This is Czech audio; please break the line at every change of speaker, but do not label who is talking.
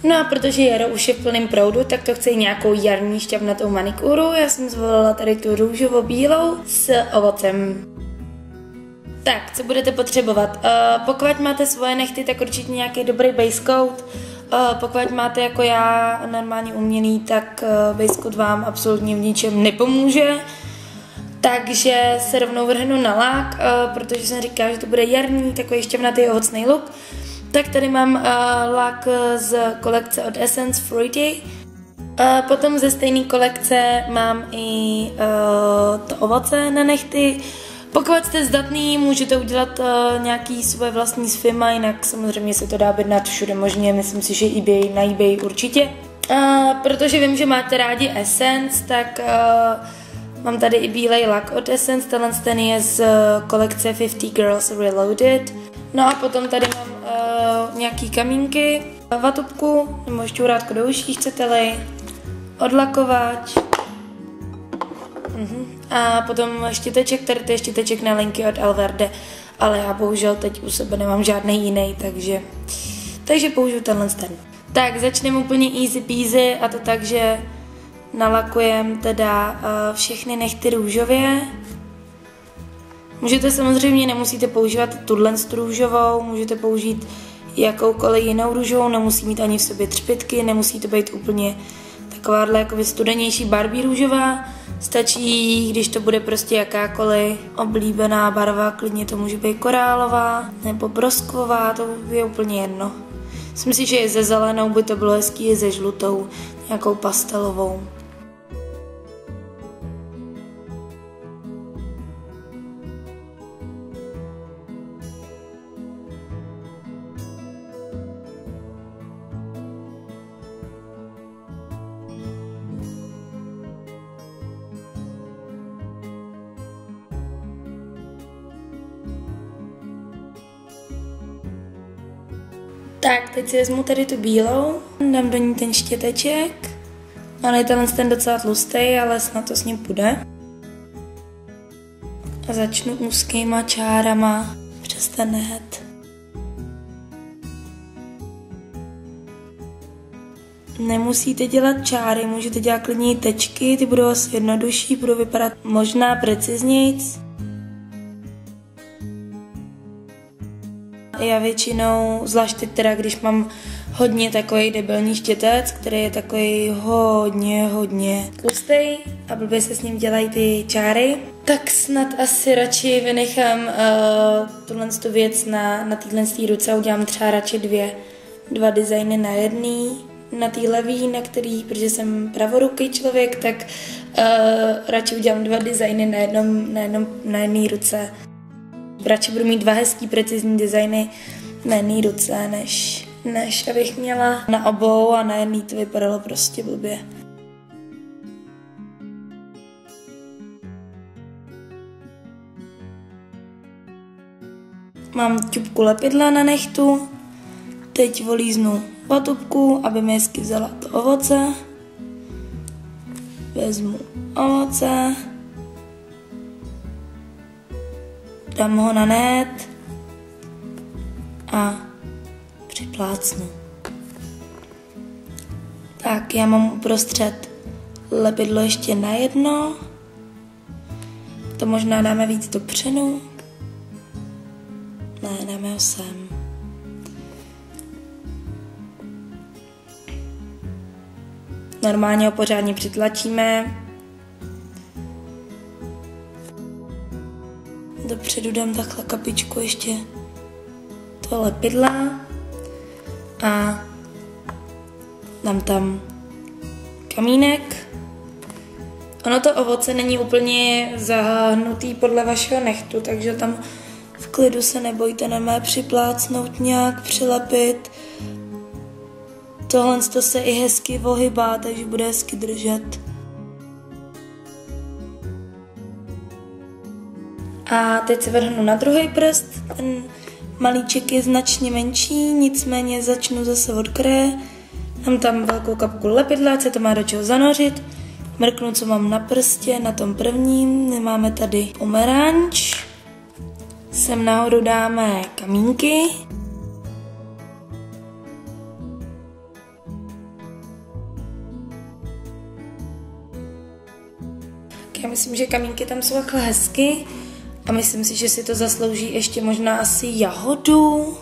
No a protože jaro už je v plném proudu, tak to chce nějakou jarní šťavnatou manikúru. Já jsem zvolila tady tu růžovo-bílou s ovocem. Tak, co budete potřebovat? Pokud máte svoje nehty, tak určitě nějaký dobrý base coat. Pokud máte jako já normálně umělý, tak base coat vám absolutně v ničem nepomůže. Takže se rovnou vrhnu na lák, protože jsem říkala, že to bude jarní, takový šťavnatý ovocný look. Tak tady mám lák z kolekce od Essence Fruity. Potom ze stejné kolekce mám i to ovoce na nehty. Pokud jste zdatný, můžete udělat nějaký svoje vlastní s firma, jinak samozřejmě se to dá objednat všude možně, myslím si, že na eBay určitě. Protože vím, že máte rádi Essence, tak mám tady i bílej lak od Essence, ten je z kolekce 50 Girls Reloaded. No a potom tady mám nějaký kamínky, vatubku, nebo šťourátko do uší, chcete-li, odlakovač. A potom štěteček, tady to je štěteček na linky od Alverde, ale já bohužel teď u sebe nemám žádný jiný, takže použiju tenhle ten. Tak začneme úplně easy peasy, a to tak, že nalakujem teda všechny nehty růžově. Můžete samozřejmě, nemusíte používat tuhle růžovou, můžete použít jakoukoliv jinou růžovou, nemusí mít ani v sobě třpytky, nemusí to být úplně takováhle jako studenější Barbie růžová. Stačí, když to bude prostě jakákoliv oblíbená barva, klidně to může být korálová nebo broskvová, to je úplně jedno. Myslím si, že i ze zelenou by to bylo hezký, i ze žlutou, nějakou pastelovou. Tak, teď si vezmu tady tu bílou, dám do ní ten štěteček, ale je ten docela tlustý, ale snad to s ním půjde. A začnu úzkýma čárama přes ten nehet. Nemusíte dělat čáry, můžete dělat klidně tečky, ty budou asi jednodušší, budou vypadat možná preciznějc. Já většinou, zvlášť teď teda, když mám hodně takový debilní štětec, který je takový hodně tlustý a blbě se s ním dělají ty čáry, tak snad asi radši vynechám tuhle věc na téhle ruce a udělám třeba radši dva designy na jedný, na té levý, na který, protože jsem pravoruký člověk, tak radši udělám dva designy na jedné ruce. Radši budu mít dva hezký precizní designy na jedné ruce, než abych měla na obou a na jedný to vypadalo prostě blbě. Mám ťupku lepidla na nehtu, teď volíznu vatubku, aby mi hezky vzala to ovoce. Vezmu ovoce. Dám ho na nehet a připlácnu. Tak, já mám uprostřed lepidlo ještě na jedno. To možná dáme víc dopředu. Ne, dáme ho sem. Normálně ho pořádně přitlačíme. Dopředu dám takhle kapičku ještě to lepidla a dám tam kamínek. Ono to ovoce není úplně zahnutý podle vašeho nehtu, takže tam v klidu se nebojte, nemá připlácnout nějak, přilepit. Tohle se i hezky ohybá, takže bude hezky držet. A teď se vrhnu na druhý prst, ten malíček je značně menší, nicméně začnu zase od kraje. Dám tam velkou kapku lepidla, ať se to má do čeho zanořit. Mrknu, co mám na prstě, na tom prvním, máme tady pomeranč. Sem nahoru dáme kamínky. já myslím, že kamínky tam jsou takhle hezky a myslím si, že si to zaslouží ještě možná asi jahodu.